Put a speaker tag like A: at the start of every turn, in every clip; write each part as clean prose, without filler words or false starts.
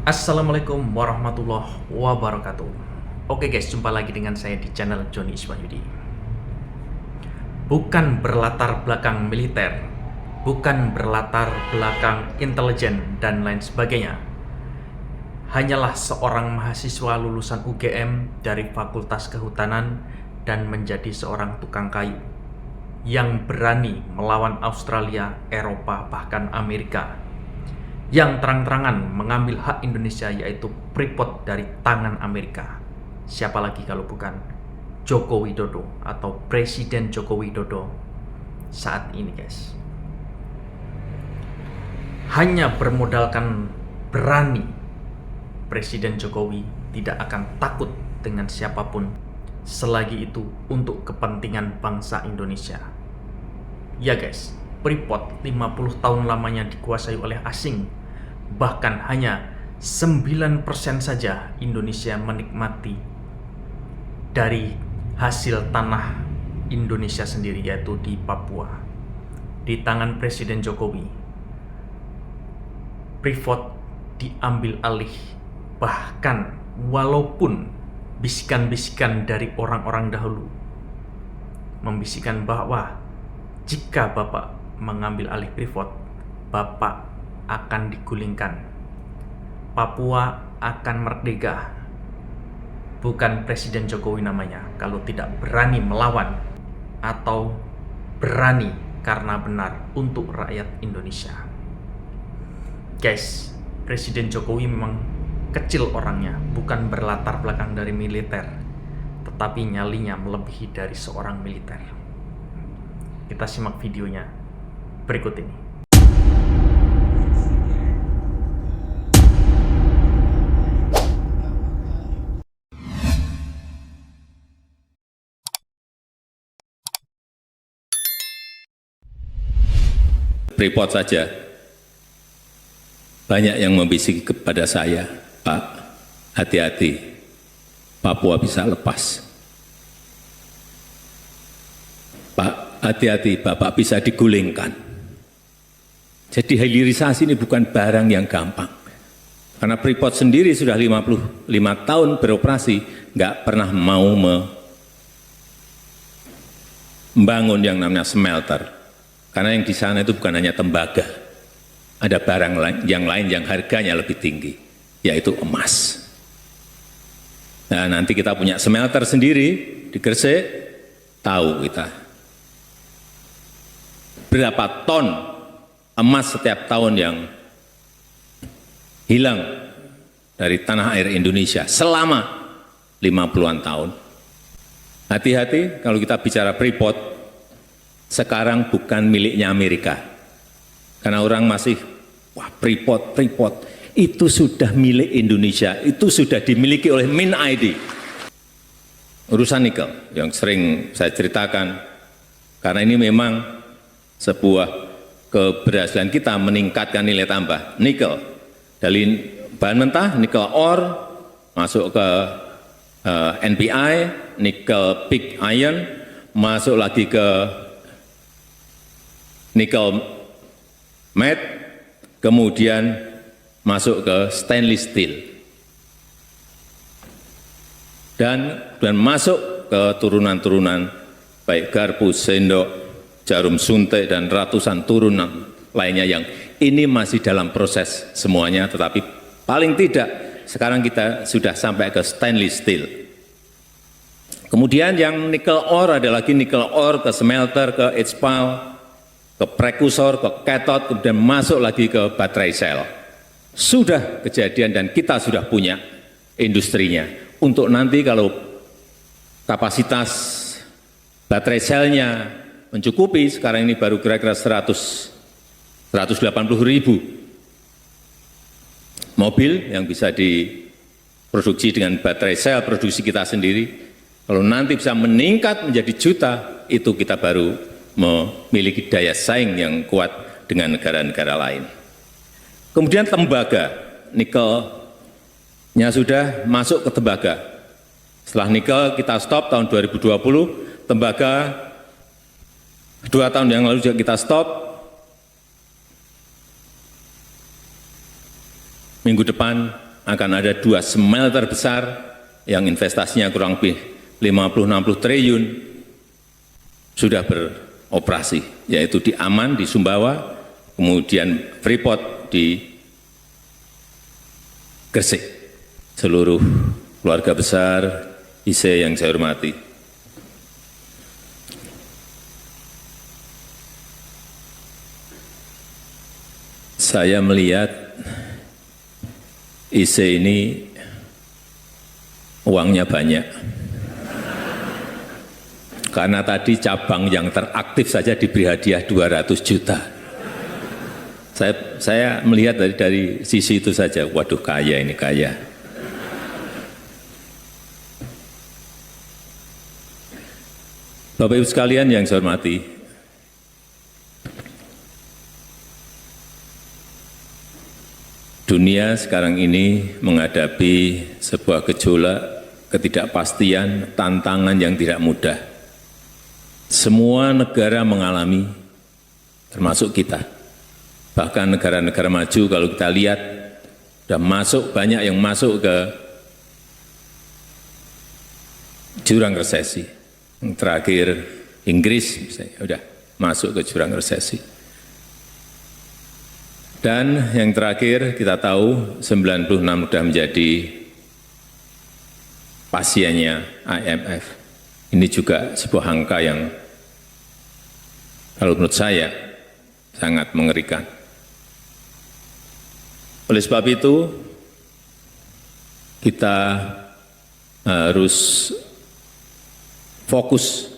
A: Assalamualaikum warahmatullahi wabarakatuh. Oke guys, jumpa lagi dengan saya di channel Joni Iswahyudi. Bukan berlatar belakang militer, bukan berlatar belakang intelijen dan lain sebagainya. Hanyalah seorang mahasiswa lulusan UGM dari Fakultas Kehutanan dan menjadi seorang tukang kayu yang berani melawan Australia, Eropa, bahkan Amerika, yang terang-terangan mengambil hak Indonesia, yaitu Freeport, dari tangan Amerika. Siapa lagi kalau bukan Joko Widodo atau Presiden Joko Widodo saat ini guys. Hanya bermodalkan berani, Presiden Jokowi tidak akan takut dengan siapapun selagi itu untuk kepentingan bangsa Indonesia. Ya guys, Freeport 50 tahun lamanya dikuasai oleh asing. Bahkan hanya 9% saja Indonesia menikmati dari hasil tanah Indonesia sendiri, yaitu di Papua. Di tangan Presiden Jokowi, Freeport diambil alih. Bahkan walaupun bisikan-bisikan dari orang-orang dahulu membisikkan bahwa jika Bapak mengambil alih Freeport, Bapak akan digulingkan, Papua akan merdeka. Bukan Presiden Jokowi namanya kalau tidak berani melawan atau berani karena benar untuk rakyat Indonesia. Guys, Presiden Jokowi memang kecil orangnya, bukan berlatar belakang dari militer, tetapi nyalinya melebihi dari seorang militer. Kita simak videonya berikut ini.
B: Freeport saja, banyak yang membisiki kepada saya, Pak, hati-hati, Papua bisa lepas. Pak, hati-hati, Bapak bisa digulingkan. Jadi hilirisasi ini bukan barang yang gampang. Karena Freeport sendiri sudah 55 tahun beroperasi, nggak pernah mau membangun yang namanya smelter. Karena yang di sana itu bukan hanya tembaga, ada barang yang lain yang harganya lebih tinggi, yaitu emas. Nah, nanti kita punya smelter sendiri di Gresik, tahu kita berapa ton emas setiap tahun yang hilang dari tanah air Indonesia selama 50-an tahun. Hati-hati kalau kita bicara Freeport, sekarang bukan miliknya Amerika. Karena orang masih, wah Freeport, itu sudah milik Indonesia, itu sudah dimiliki oleh MinID. Urusan nikel yang sering saya ceritakan, karena ini memang sebuah keberhasilan kita meningkatkan nilai tambah nikel. Dari bahan mentah, nikel ore, masuk ke NPI, nikel pig iron, masuk lagi ke nikel matte, kemudian masuk ke stainless steel, dan masuk ke turunan-turunan baik garpu, sendok, jarum suntik, dan ratusan turunan lainnya yang ini masih dalam proses semuanya, tetapi paling tidak sekarang kita sudah sampai ke stainless steel. Kemudian yang nikel ore ada lagi nikel ore ke smelter, ke HPAL, ke prekursor, ke cathode, kemudian masuk lagi ke baterai sel. Sudah kejadian dan kita sudah punya industrinya. Untuk nanti kalau kapasitas baterai selnya mencukupi, sekarang ini baru kira-kira 180.000 mobil yang bisa diproduksi dengan baterai sel produksi kita sendiri. Kalau nanti bisa meningkat menjadi juta, itu kita baru memiliki daya saing yang kuat dengan negara-negara lain. Kemudian tembaga, nikelnya sudah masuk ke tembaga. Setelah nikel kita stop tahun 2020, tembaga 2 tahun yang lalu juga kita stop. Minggu depan akan ada 2 smelter besar yang investasinya kurang lebih 50-60 triliun sudah beroperasi, yaitu di Aman, di Sumbawa, kemudian Freeport di Gresik. Seluruh keluarga besar ISE yang saya hormati, saya melihat ISE ini uangnya banyak. Karena tadi cabang yang teraktif saja diberi hadiah 200 juta. Saya melihat dari sisi itu saja, waduh kaya ini, kaya. Bapak Ibu sekalian yang saya hormati, dunia sekarang ini menghadapi sebuah gejolak, ketidakpastian, tantangan yang tidak mudah. Semua negara mengalami, termasuk kita. Bahkan negara-negara maju kalau kita lihat, sudah masuk, banyak yang masuk ke jurang resesi. Yang terakhir Inggris, misalnya, sudah masuk ke jurang resesi. Dan yang terakhir kita tahu 96 sudah menjadi pasiennya IMF. Ini juga sebuah angka yang kalau menurut saya sangat mengerikan. Oleh sebab itu, kita harus fokus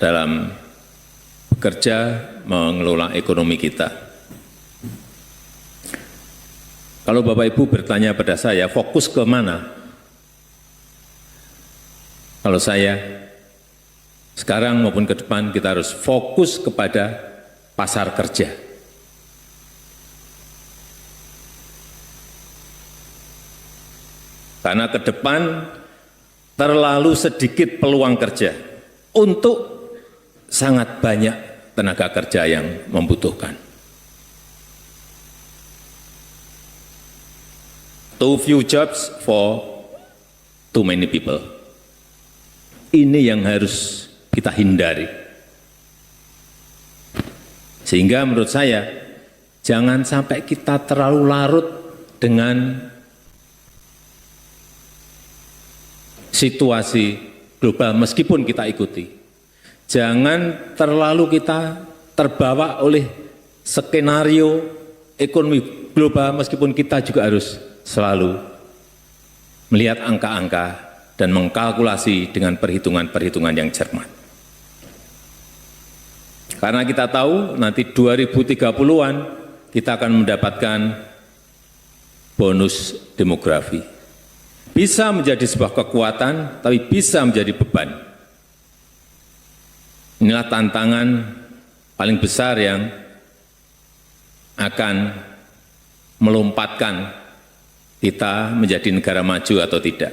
B: dalam bekerja mengelola ekonomi kita. Kalau Bapak Ibu bertanya pada saya, fokus ke mana? Kalau saya, sekarang maupun ke depan kita harus fokus kepada pasar kerja. Karena ke depan terlalu sedikit peluang kerja untuk sangat banyak tenaga kerja yang membutuhkan. Too few jobs for too many people. Ini yang harus kita hindari. Sehingga menurut saya, jangan sampai kita terlalu larut dengan situasi global meskipun kita ikuti. Jangan terlalu kita terbawa oleh skenario ekonomi global meskipun kita juga harus selalu melihat angka-angka dan mengkalkulasi dengan perhitungan-perhitungan yang cermat. Karena kita tahu nanti 2030-an kita akan mendapatkan bonus demografi. Bisa menjadi sebuah kekuatan, tapi bisa menjadi beban. Inilah tantangan paling besar yang akan melompatkan kita menjadi negara maju atau tidak.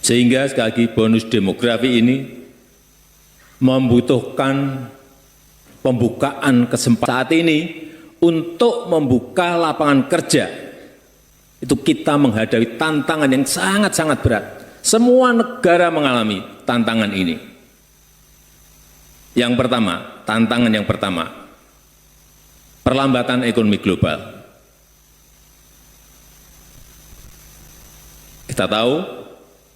B: Sehingga sekali lagi bonus demografi ini membutuhkan pembukaan kesempatan saat ini untuk membuka lapangan kerja. Itu kita menghadapi tantangan yang sangat-sangat berat. Semua negara mengalami tantangan ini. Yang pertama, tantangan yang pertama, perlambatan ekonomi global. Kita tahu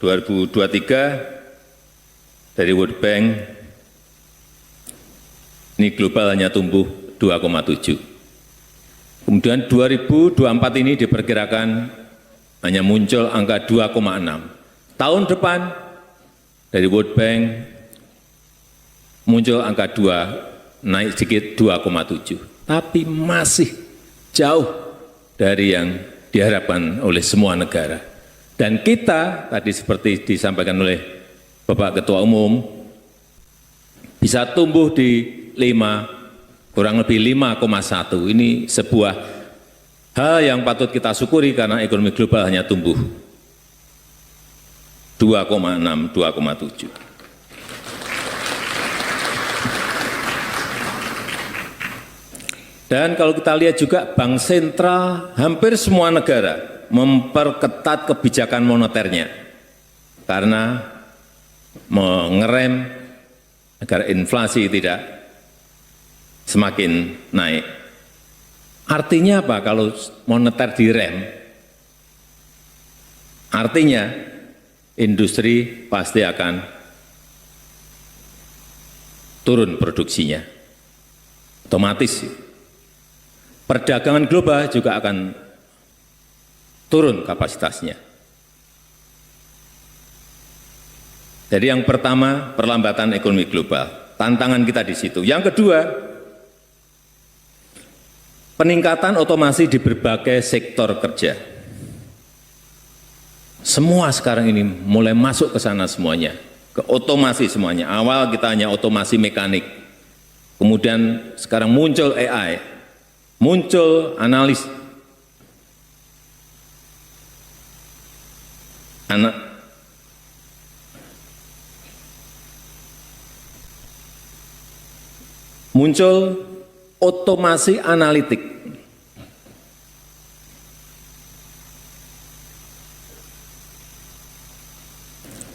B: 2023 dari World Bank ini global hanya tumbuh 2,7. Kemudian 2024 ini diperkirakan hanya muncul angka 2,6. Tahun depan dari World Bank muncul angka 2, naik sedikit 2,7. Tapi masih jauh dari yang diharapkan oleh semua negara. Dan kita, tadi seperti disampaikan oleh Bapak Ketua Umum, bisa tumbuh di 5, kurang lebih 5,1. Ini sebuah hal yang patut kita syukuri karena ekonomi global hanya tumbuh 2,6, 2,7. Dan kalau kita lihat juga bank sentral hampir semua negara memperketat kebijakan moneternya karena mengerem agar inflasi tidak semakin naik. Artinya apa kalau moneter direm? Artinya industri pasti akan turun produksinya. Otomatis perdagangan global juga akan turun kapasitasnya. Jadi yang pertama, perlambatan ekonomi global. Tantangan kita di situ. Yang kedua, peningkatan otomasi di berbagai sektor kerja. Semua sekarang ini mulai masuk ke sana semuanya, ke otomasi semuanya. Awal kita hanya otomasi mekanik, kemudian sekarang muncul AI, muncul analis, muncul otomasi analitik.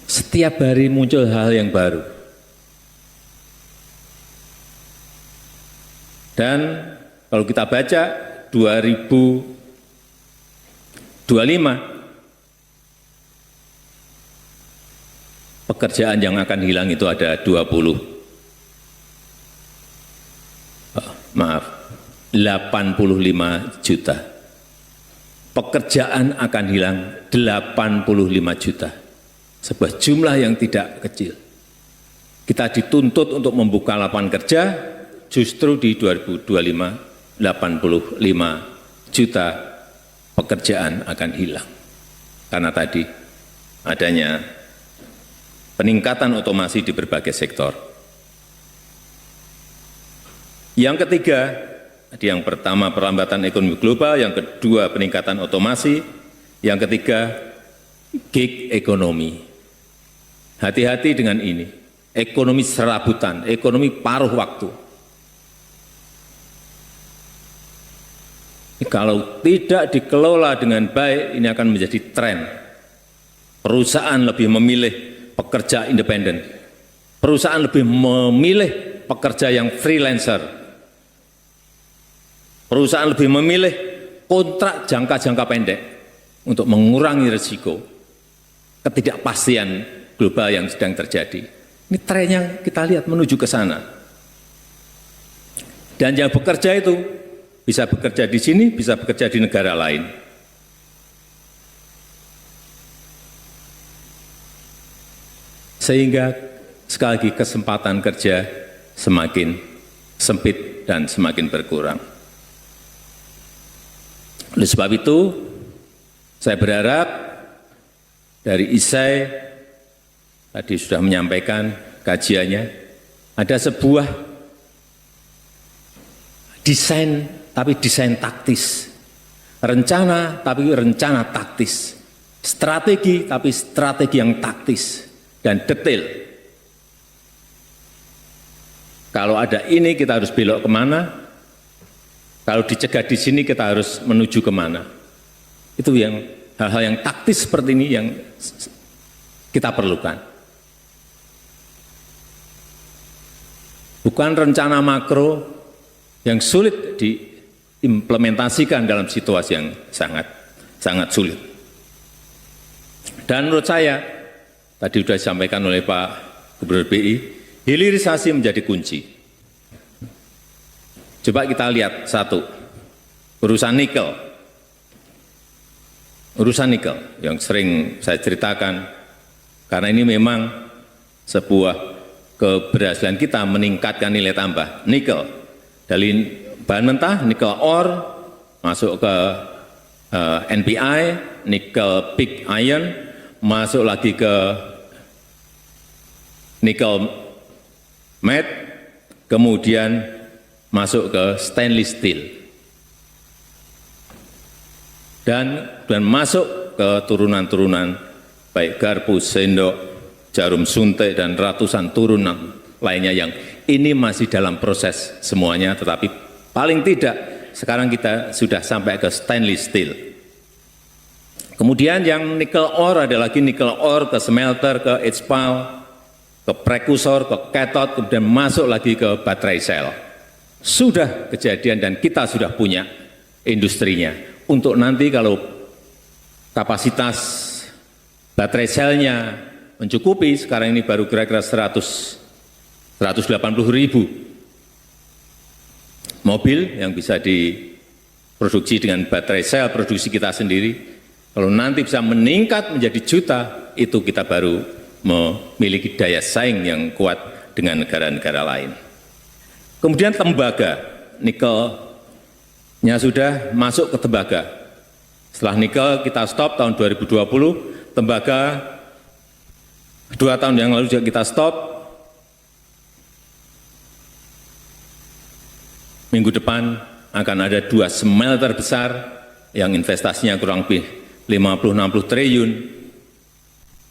B: Setiap hari muncul hal yang baru. Dan kalau kita baca 2025, pekerjaan yang akan hilang itu ada 85 juta. Pekerjaan akan hilang 85 juta. Sebuah jumlah yang tidak kecil. Kita dituntut untuk membuka lapangan kerja, justru di 2025, 85 juta pekerjaan akan hilang. Karena tadi adanya peningkatan otomasi di berbagai sektor. Yang ketiga, yang pertama perlambatan ekonomi global, yang kedua peningkatan otomasi, yang ketiga gig ekonomi. Hati-hati dengan ini, ekonomi serabutan, ekonomi paruh waktu. Kalau tidak dikelola dengan baik, ini akan menjadi tren. Perusahaan lebih memilih pekerja independen. Perusahaan lebih memilih pekerja yang freelancer. Perusahaan lebih memilih kontrak jangka-jangka pendek untuk mengurangi risiko ketidakpastian global yang sedang terjadi. Ini trennya kita lihat menuju ke sana. Dan yang bekerja itu bisa bekerja di sini, bisa bekerja di negara lain. Sehingga sekali lagi kesempatan kerja semakin sempit dan semakin berkurang. Oleh sebab itu, saya berharap dari ISAI tadi sudah menyampaikan kajiannya, ada sebuah desain, tapi desain taktis. Rencana, tapi rencana taktis. Strategi, tapi strategi yang taktis dan detail. Kalau ada ini, kita harus belok kemana? Kalau dicegah di sini, kita harus menuju kemana? Itu yang hal-hal yang taktis seperti ini yang kita perlukan. Bukan rencana makro yang sulit diimplementasikan dalam situasi yang sangat sulit. Dan menurut saya, tadi sudah disampaikan oleh Pak Gubernur BI, hilirisasi menjadi kunci. Coba kita lihat satu, urusan nikel. Urusan nikel yang sering saya ceritakan, karena ini memang sebuah keberhasilan kita meningkatkan nilai tambah nikel. Dari bahan mentah, nikel ore, masuk ke NPI, nikel pig iron, masuk lagi ke nikel matte, kemudian masuk ke stainless steel. Dan masuk ke turunan-turunan baik garpu, sendok, jarum suntik, dan ratusan turunan lainnya yang ini masih dalam proses semuanya, tetapi Paling tidak, sekarang kita sudah sampai ke stainless steel. Kemudian yang nikel ore ada lagi nikel ore ke smelter, ke HPAL, ke prekursor, ke cathode, kemudian masuk lagi ke baterai sel. Sudah kejadian dan kita sudah punya industrinya. Untuk nanti kalau kapasitas baterai selnya mencukupi, sekarang ini baru kira-kira 180.000 mobil yang bisa diproduksi dengan baterai sel produksi kita sendiri. Kalau nanti bisa meningkat menjadi juta, itu kita baru memiliki daya saing yang kuat dengan negara-negara lain. Kemudian tembaga, nikelnya sudah masuk ke tembaga. Setelah nikel kita stop tahun 2020, tembaga 2 tahun yang lalu juga kita stop. Minggu depan akan ada 2 smelter besar yang investasinya kurang lebih 50-60 triliun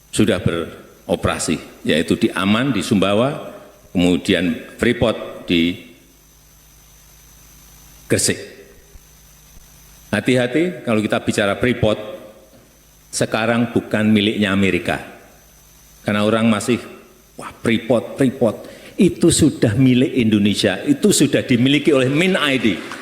B: sudah beroperasi, yaitu di Aman, di Sumbawa, kemudian Freeport di Gresik. Hati-hati kalau kita bicara Freeport, sekarang bukan miliknya Amerika. Karena orang masih, wah Freeport, itu sudah milik Indonesia, itu sudah dimiliki oleh MinID.